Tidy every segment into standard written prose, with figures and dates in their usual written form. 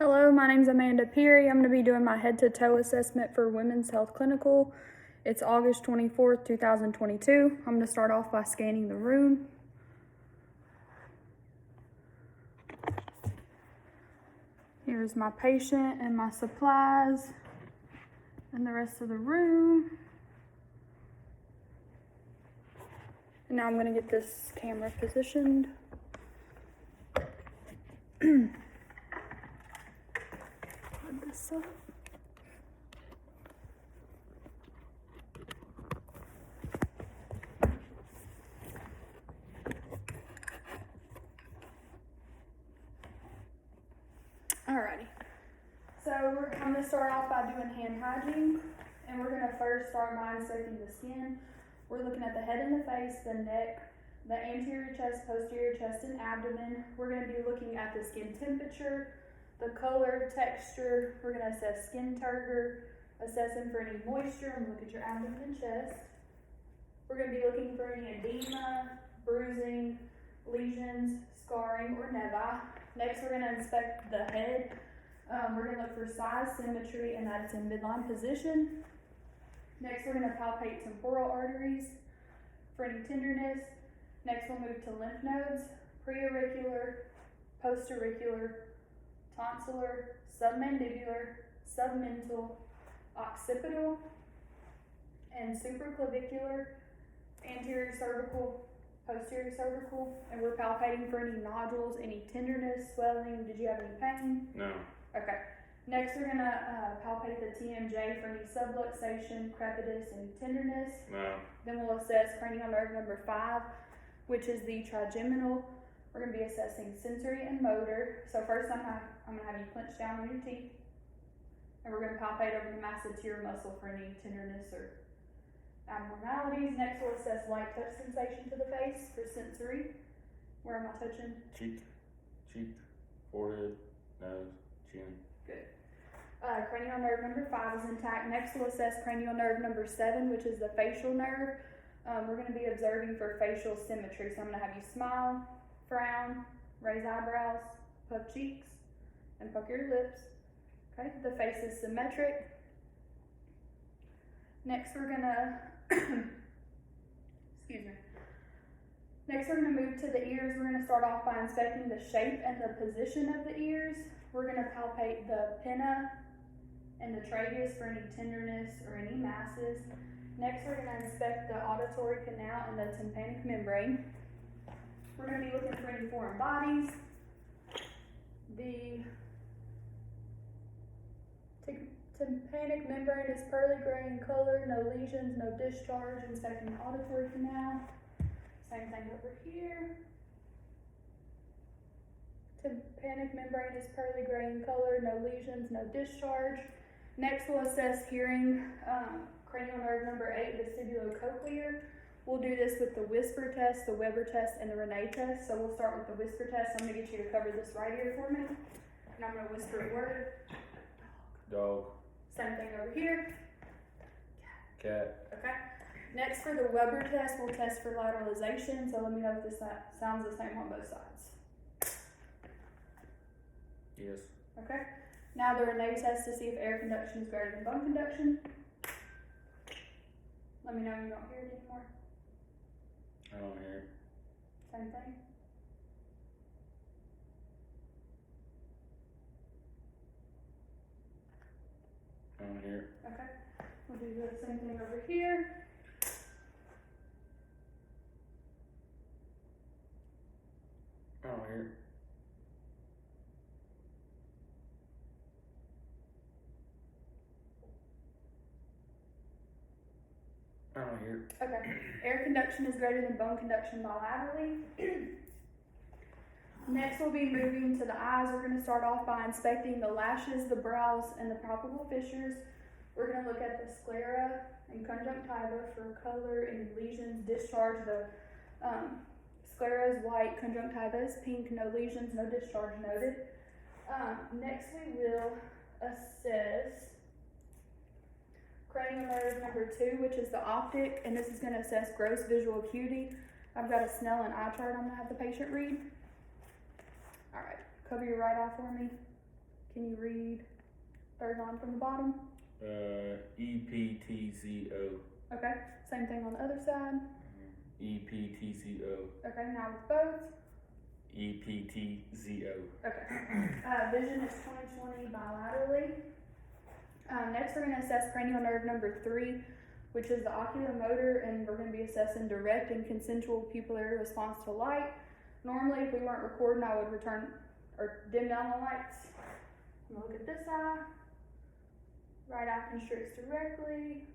Hello, my name is Amanda Peery. I'm going to be doing my head-to-toe assessment for Women's Health Clinical. It's August 24th, 2022. I'm going to start off by scanning the room. Here's my patient and my supplies and the rest of the room. And now I'm going to get this camera positioned. Put this up. Alrighty, so I'm going to start off by doing hand hygiene, and we're going to first start by inspecting the skin. We're looking at the head and the face, the neck, the anterior chest, posterior chest, and abdomen. We're going to be looking at the skin temperature, the color, texture. We're going to assess skin turgor, assessing for any moisture, and look at your abdomen and chest. We're going to be looking for any edema, bruising, lesions, scarring, or nevi. Next, we're going to inspect the head. We're going to look for size, symmetry, and that it's in midline position. Next, we're going to palpate temporal arteries for any tenderness. Next, we'll move to lymph nodes, preauricular, postauricular, tonsillar, submandibular, submental, occipital, and supraclavicular, anterior cervical, posterior cervical, and we're palpating for any nodules, any tenderness, swelling. Did you have any pain? No. Okay. Next, we're gonna palpate the TMJ for any subluxation, crepitus, any tenderness. No. Then we'll assess cranial nerve number 5, which is the trigeminal. We're gonna be assessing sensory and motor. So first, I'm gonna have you clench down on your teeth, and we're gonna palpate over the masseter muscle for any tenderness or abnormalities. Next, we'll assess light touch sensation to the face for sensory. Where am I touching? Cheek, forehead, nose, chin. Good. Cranial nerve number 5 is intact. Next, we'll assess cranial nerve number 7, which is the facial nerve. We're going to be observing for facial symmetry. So I'm going to have you smile, frown, raise eyebrows, puff cheeks, and pucker your lips. Okay, the face is symmetric. Next, we're going to excuse me. Next, we're going to move to the ears. We're going to start off by inspecting the shape and the position of the ears. We're going to palpate the pinna and the tragus for any tenderness or any masses. Next, we're going to inspect the auditory canal and the tympanic membrane. We're going to be looking for any foreign bodies. The tympanic membrane is pearly gray in color, no lesions, no discharge. Inspecting the auditory canal. Same thing over here. Tympanic membrane is pearly gray in color, no lesions, no discharge. Next, we'll assess hearing, cranial nerve number 8, vestibulocochlear. We'll do this with the whisper test, the Weber test, and the Renee test. So we'll start with the whisper test. I'm going to get you to cover this right ear for me. And I'm going to whisper a word. Dog. Same thing over here. Cat. Okay. Next, for the Weber test, we'll test for lateralization. So let me know if this sounds the same on both sides. Yes. Okay. Now the Renee test to see if air conduction is greater than bone conduction. Let me know you don't hear it anymore. I don't hear it. Same thing. I don't hear it. Okay. We'll do the same thing over here. I don't hear it. I don't hear it. Okay. Air conduction is greater than bone conduction bilaterally. Next, we'll be moving to the eyes. We're going to start off by inspecting the lashes, the brows, and the palpable fissures. We're going to look at the sclera and conjunctiva for color and lesions, discharge. The sclera is white, conjunctiva is pink, no lesions, no discharge noted. Next, we will assess cranial nerve number 2, which is the optic, and this is going to assess gross visual acuity. I've got a Snell and eye chart I'm going to have the patient read. All right, cover your right eye for me. Can you read third line from the bottom? EPTCO. Okay, same thing on the other side. EPTCO. Okay, now with both. EPTZO. Okay. Vision is 20/20 bilaterally. Next, we're going to assess cranial nerve number 3, which is the oculomotor, and we're going to be assessing direct and consensual pupillary response to light. Normally, if we weren't recording, I would return or dim down the lights. I'm going to look at this eye. Right eye constricts directly.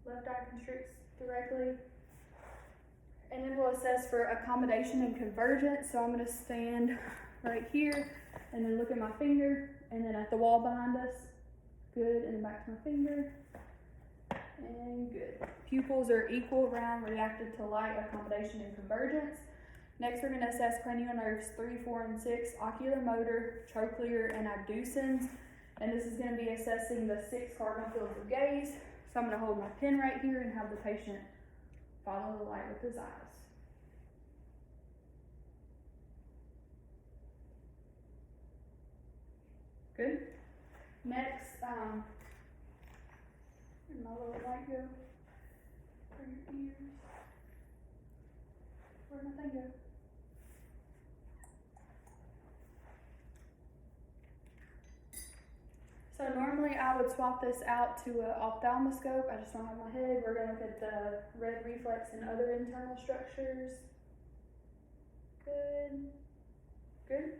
Left eye constricts directly. And then we'll assess for accommodation and convergence. So I'm going to stand right here and then look at my finger and then at the wall behind us. Good, and then back to my finger. And good. Pupils are equal, round, reactive to light, accommodation, and convergence. Next, we're going to assess cranial nerves 3, 4, and 6, oculomotor, trochlear, and abducens. And this is going to be assessing the 6 cardinal fields of gaze. So I'm going to hold my pen right here and have the patient follow the light with his eyes. Good. Next, where'd my little light go? For your ears. Where'd my thing go? So normally I would swap this out to an ophthalmoscope. I just don't have my head. We're going to look at the red reflex and other internal structures. Good. Good.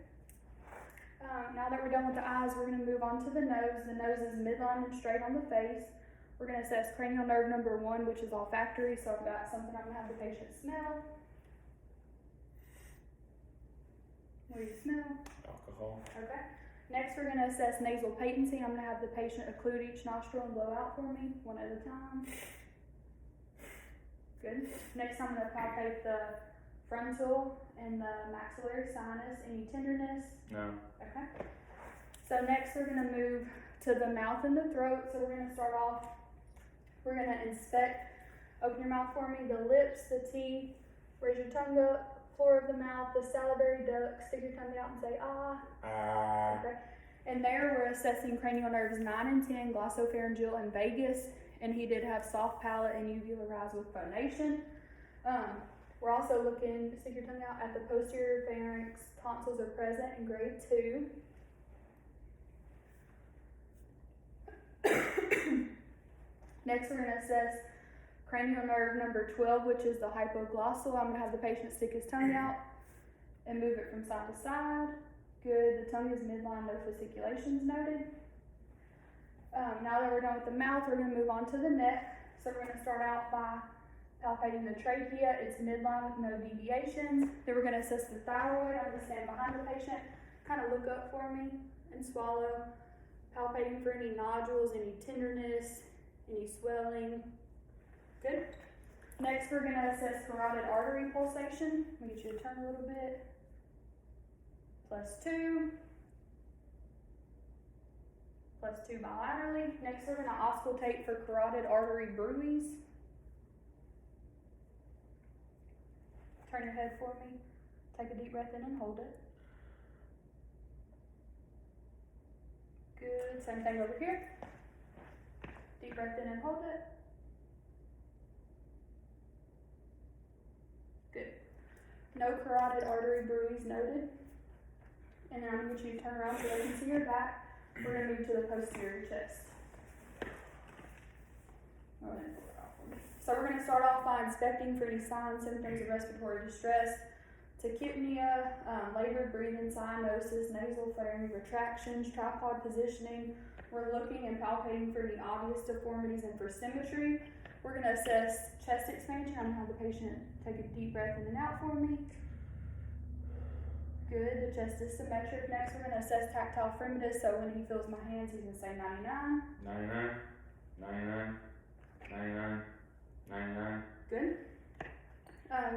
Now that we're done with the eyes, we're going to move on to the nose. The nose is midline and straight on the face. We're going to assess cranial nerve number 1, which is olfactory. So I've got something I'm going to have the patient smell. What do you smell? Alcohol. Okay. Next, we're going to assess nasal patency. I'm going to have the patient occlude each nostril and blow out for me, one at a time. Good. Next, I'm going to palpate the frontal and the maxillary sinus. Any tenderness? No. Okay. So next, we're going to move to the mouth and the throat. So we're going to start off, we're going to inspect, open your mouth for me, the lips, the teeth, raise your tongue up, floor of the mouth, the salivary duct, stick your tongue out and say ah. Okay. And there we're assessing cranial nerves 9 and 10, glossopharyngeal and vagus, and he did have soft palate and uvular rise with phonation. We're also looking, stick your tongue out, at the posterior pharynx. Tonsils are present in grade 2. Next, we're going to assess cranial nerve number 12, which is the hypoglossal. I'm going to have the patient stick his tongue out and move it from side to side. Good. The tongue is midline, no fasciculations noted. Now that we're done with the mouth, we're going to move on to the neck. So we're going to start out by palpating the trachea. It's midline with no deviations. Then we're going to assess the thyroid. I'm going to stand behind the patient, kind of look up for me and swallow, palpating for any nodules, any tenderness, any swelling. Good. Next, we're going to assess carotid artery pulsation. Let me get you to turn a little bit. +2. +2 bilaterally. Next, we're going to auscultate for carotid artery bruits. Turn your head for me. Take a deep breath in and hold it. Good. Same thing over here. Deep breath in and hold it. Good. No carotid artery bruits noted. And then I'm going to get you to turn around so they can see your back. We're going to move to the posterior chest. So we're going to start off by inspecting for any signs, symptoms of respiratory distress, tachypnea, labored breathing, cyanosis, nasal flaring, retractions, tripod positioning. We're looking and palpating for any obvious deformities and for symmetry. We're going to assess chest expansion. I'm going to have the patient take a deep breath in and out for me. Good, the chest is symmetric. Next, we're going to assess tactile fremitus. So when he feels my hands, he's going to say 99. 99. 99. 99. 99. Good.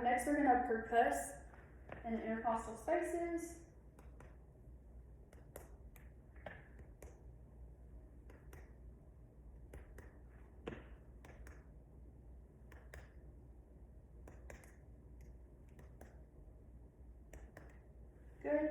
Next, we're going to percuss in the intercostal spaces. Good.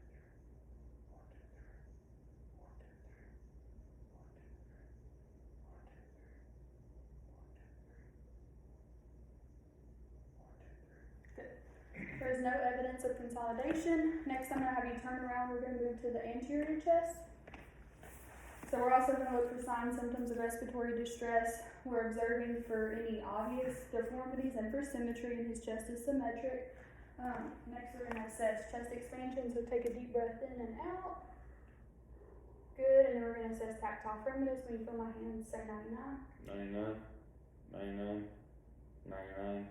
There is no evidence of consolidation. Next, I'm going to have you turn around. We're going to move to the anterior chest. So we're also going to look for signs, symptoms of respiratory distress. We're observing for any obvious deformities and for symmetry, and his chest is symmetric. Next, we're going to assess chest expansion. So take a deep breath in and out. Good. And then we're going to assess tactile firmness. When you feel my hands, say 99. 99, 99, 99,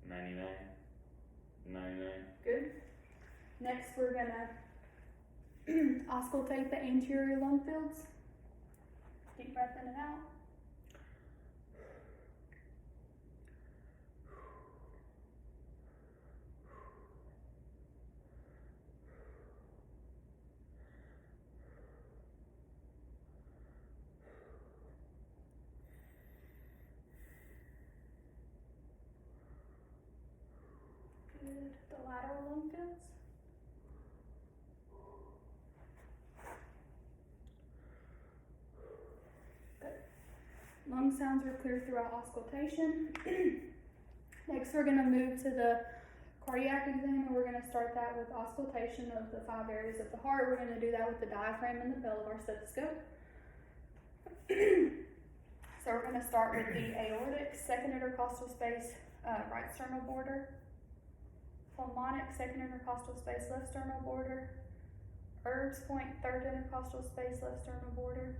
99, 99. Good. Next, we're gonna auscultate the anterior lung fields. Deep breath in and out. Good. The lateral lung fields. Good. Lung sounds are clear throughout auscultation. Next, we're going to move to the cardiac exam, and we're going to start that with auscultation of the 5 areas of the heart. We're going to do that with the diaphragm and the bell of our stethoscope. So we're going to start with the aortic, second intercostal space, right sternal border. Pulmonic, second intercostal space, left sternal border. Herb's point, third intercostal space, left sternal border.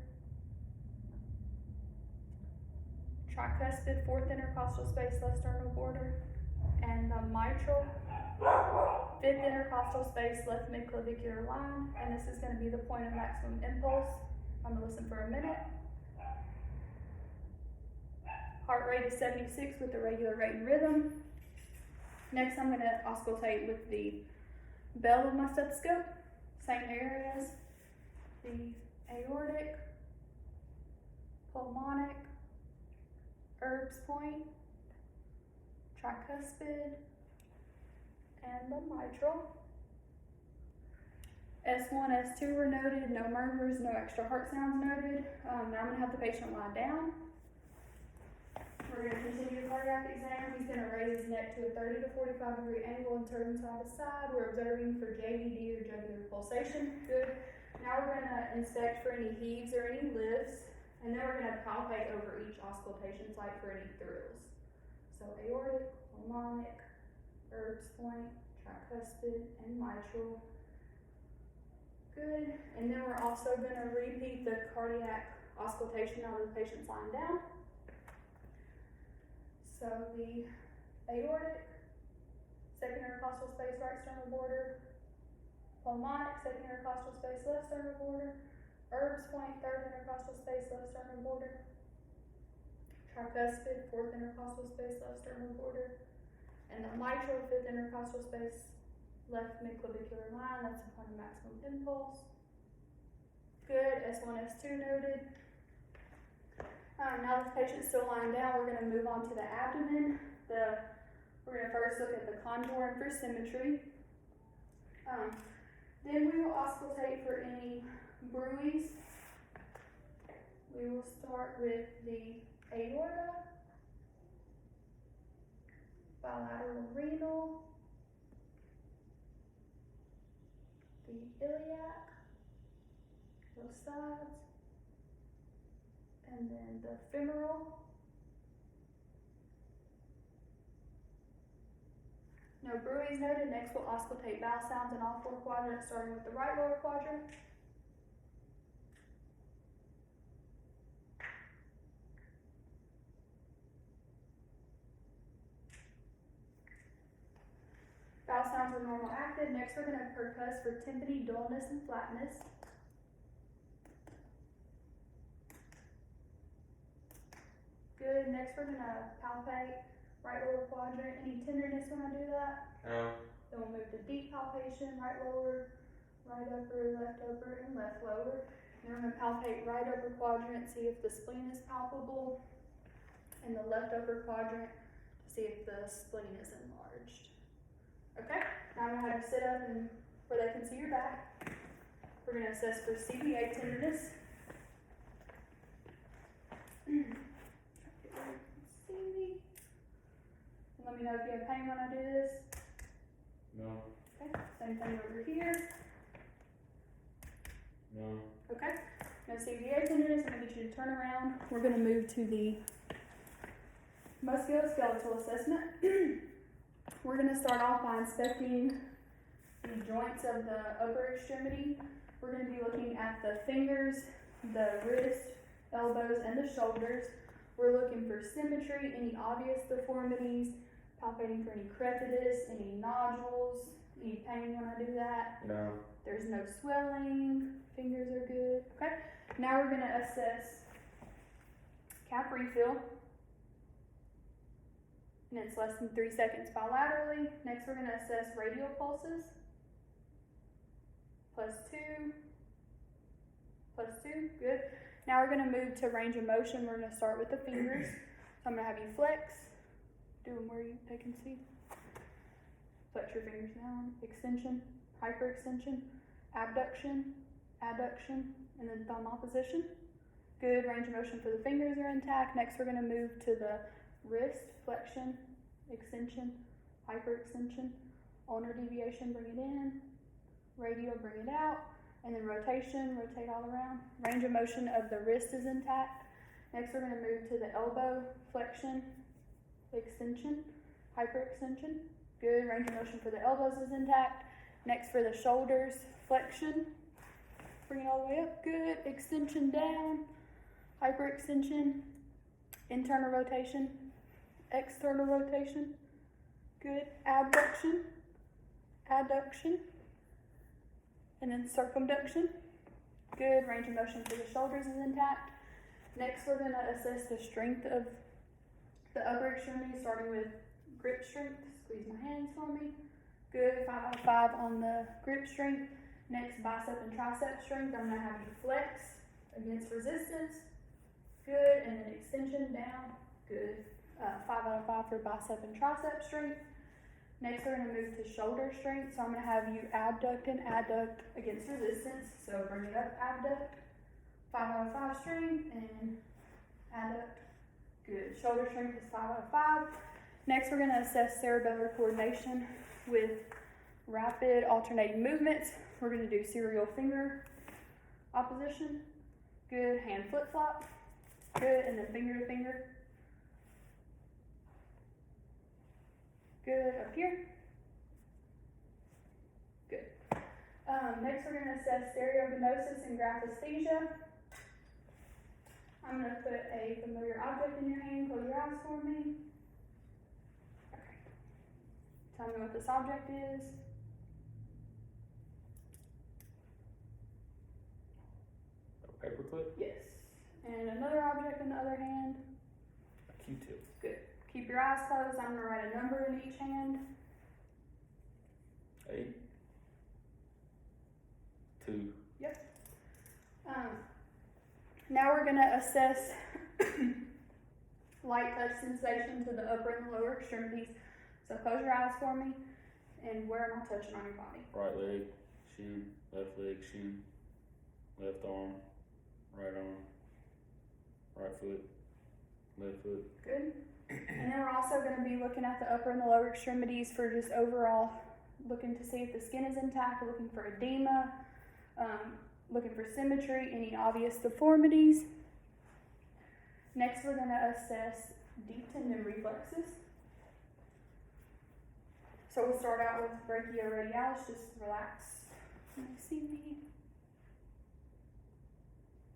Tricuspid, fourth intercostal space, left sternal border. And the mitral, fifth intercostal space, left midclavicular line. And this is going to be the point of maximum impulse. I'm going to listen for a minute. Heart rate is 76 with the regular rate and rhythm. Next, I'm going to auscultate with the bell of my stethoscope. Same areas, the aortic, pulmonic, Herb's point, tricuspid, and the mitral. S1, S2 were noted, no murmurs, no extra heart sounds noted. Now I'm going to have the patient lie down. We're going to continue the cardiac exam. He's going to raise his neck to a 30 to 45 degree angle and turn side to side. We're observing for JVD or jugular pulsation. Good. Now we're going to inspect for any heaves or any lifts, and then we're going to palpate over each auscultation site for any thrills. So aortic, pulmonic, Herb's point, tricuspid, and mitral. Good. And then we're also going to repeat the cardiac auscultation now that the patient's lying down. So the aortic, second intercostal space, right sternal border. Pulmonic, second intercostal space, left sternal border. Herb's point, third intercostal space, left sternal border. tricuspid, fourth intercostal space, left sternal border, and the mitral, fifth intercostal space, left midclavicular line, that's the point of maximum impulse. Good, S1, S2 noted. Now this patient's still lying down, we're going to move on to the abdomen. We're going to first look at the conjoint for symmetry. Then we will auscultate for any bruits. We will start with the aorta, bilateral renal, the iliac, both sides, and then the femoral. No bruits noted. Next we'll auscultate vowel sounds in all 4 quadrants, starting with the right lower quadrant. Vowel sounds are normal active. Next we're going to percuss for tympany, dullness, and flatness. Good. Next we're going to palpate right lower quadrant. Any tenderness when I do that? No. Then we'll move to deep palpation, right lower, right upper, and left lower. Then we're going to palpate right upper quadrant, see if the spleen is palpable, and the left upper quadrant to see if the spleen is enlarged. Okay, now I'm going to have you sit up and where they can see your back. We're going to assess for CBA tenderness. See. And let me know if you have pain when I do this. No. Okay, same thing over here. No. Okay, now CBA tenderness, I'm going to get you to turn around. We're going to move to the musculoskeletal assessment. We're going to start off by inspecting the joints of the upper extremity. We're going to be looking at the fingers, the wrist, elbows, and the shoulders. We're looking for symmetry, any obvious deformities, palpating for any crepitus, any nodules, any pain when I do that. No. There's no swelling, fingers are good. Okay, now we're going to assess cap refill. And it's less than 3 seconds bilaterally. Next, we're going to assess radial pulses. +2, +2, good. Now we're going to move to range of motion. We're going to start with the fingers. So I'm going to have you flex. Do them where they can see. Flex your fingers down. Extension, hyperextension, abduction, adduction, and then thumb opposition. Good, range of motion for the fingers are intact. Next, we're going to move to the wrist, flexion, extension, hyperextension, ulnar deviation, bring it in, radial, bring it out, and then rotation, rotate all around. Range of motion of the wrist is intact. Next, we're going to move to the elbow, flexion, extension, hyperextension. Good, range of motion for the elbows is intact. Next, for the shoulders, flexion, bring it all the way up. Good, extension down, hyperextension, internal rotation, external rotation. Good, abduction, adduction, and then circumduction. Good, range of motion for the shoulders is intact. Next, we're going to assess the strength of the upper extremity, starting with grip strength. Squeeze my hands for me. Good, 5 out of 5 on the grip strength. Next, bicep and tricep strength. I'm going to have you flex against resistance. Good, and then extension down. Good, 5 out of 5 for bicep and tricep strength. Next, we're going to move to shoulder strength. So I'm going to have you abduct and adduct against resistance. So bring it up, abduct, 5 out of 5 strength, and adduct. Good, shoulder strength is 5 out of 5. Next, we're going to assess cerebellar coordination with rapid alternating movements. We're going to do serial finger opposition. Good, hand flip flop. Good, and then finger to finger. Good, up here. Good. Next, we're going to assess stereognosis and graphesthesia. I'm going to put a familiar object in your hand. Close your eyes for me. Okay. Tell me what this object is. A paperclip? Yes. And another object in the other hand. Q-tip. Good. Keep your eyes closed. I'm gonna write a number in each hand. 8. 2. Now we're gonna assess light touch sensation to the upper and the lower extremities. So close your eyes for me. And where am I touching on your body? Right leg, shin, left leg, shin, left arm, right foot, left foot. Good. And then we're also going to be looking at the upper and the lower extremities for just overall looking to see if the skin is intact, looking for edema, looking for symmetry, any obvious deformities. Next, we're going to assess deep tendon reflexes. So we'll start out with brachioradialis, just relax. Let me see me.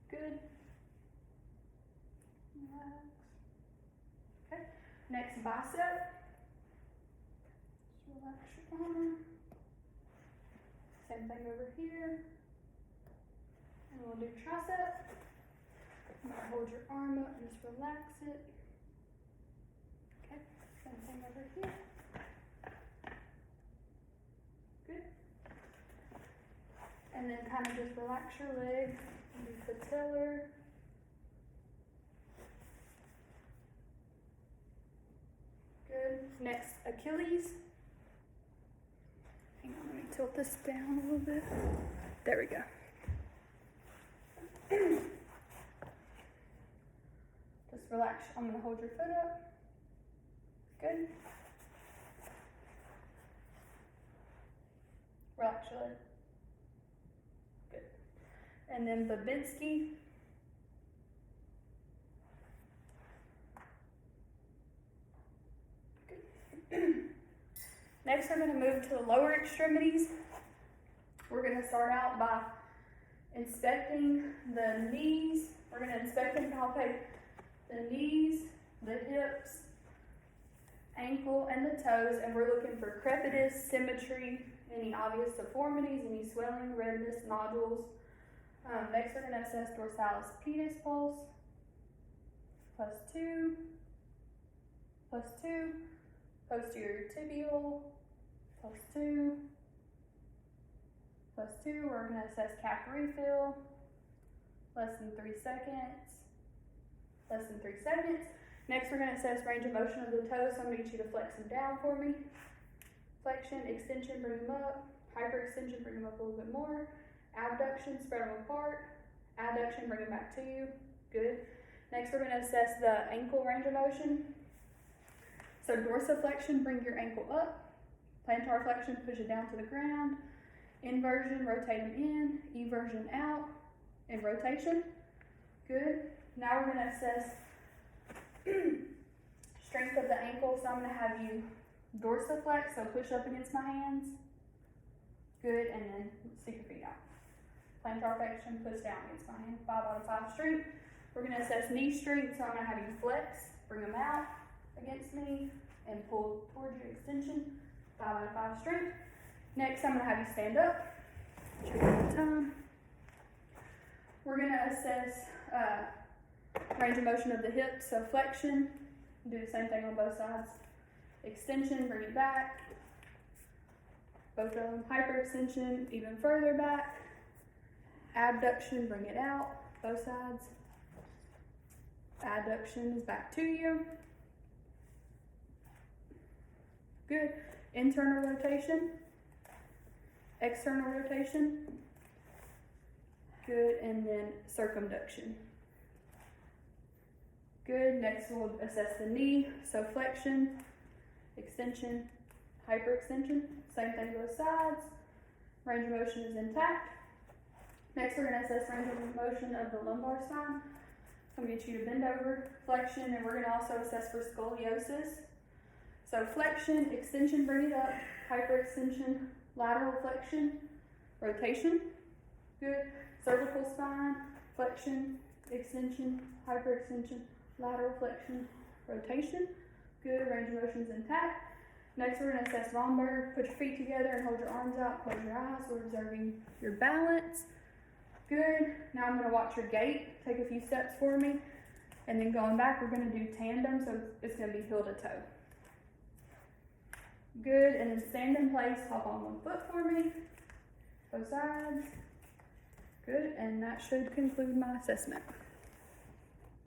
Good. Relax. Okay. Next, bicep. Just relax your arm. Same thing over here. And we'll do tricep. I'm gonna hold your arm up and just relax it. Okay. Same thing over here. Good. And then kind of just relax your leg and do patellar. Good. Next, Achilles. Hang on, let me tilt this down a little bit. There we go. Just relax. I'm going to hold your foot up. Good. Relax your leg. Good. And then Babinski. Good. Next, I'm going to move to the lower extremities. We're going to start out by inspecting the knees. We're going to inspect and palpate the knees, the hips, ankle, and the toes, and we're looking for crepitus, symmetry, any obvious deformities, any swelling, redness, nodules. Next, we're going to assess dorsalis pedis pulse, +2, +2, posterior tibial, +2, +2. We're going to assess calf refill, less than 3 seconds, less than 3 seconds. Next, we're going to assess range of motion of the toes. So I'm going to get you to flex them down for me. Flexion, extension, bring them up. Hyperextension, bring them up a little bit more. Abduction, spread them apart. Adduction, bring them back to you. Good. Next, we're going to assess the ankle range of motion. So dorsiflexion, bring your ankle up. Plantar flexion, push it down to the ground. Inversion, rotate them in. Eversion, out. And rotation. Good. Now we're going to assess strength of the ankle. So I'm going to have you dorsiflex, so push up against my hands. Good, and then stick your feet out. Plantar flexion, push down against my hand. 5 out of 5 strength. We're going to assess knee strength, so I'm going to have you flex, bring them out against me, and pull towards your extension. 5 out of 5 strength. Next, I'm going to have you stand up. Check out the time. We're going to assess range of motion of the hips, so flexion. Do the same thing on both sides. Extension, bring it back. Both of them. Hyperextension, even further back. Abduction, bring it out. Both sides. Adduction is back to you. Good. Internal rotation. External rotation. Good. And then circumduction. Good. Next, we'll assess the knee. So flexion, extension, hyperextension. Same thing both sides. Range of motion is intact. Next, we're going to assess range of motion of the lumbar spine. So I'm going to get you to bend over, flexion, and we're going to also assess for scoliosis. So flexion, extension, bring it up, hyperextension, lateral flexion, rotation. Good. Cervical spine, flexion, extension, hyperextension, lateral flexion, rotation. Good. Range of motion is intact. Next, we're going to assess Romberg. Put your feet together and hold your arms out. Close your eyes. We're observing your balance. Good. Now I'm going to watch your gait. Take a few steps for me. And then going back, we're gonna do tandem, so it's gonna be heel to toe. Good, and then stand in place, hop on one foot for me, both sides. Good, and that should conclude my assessment.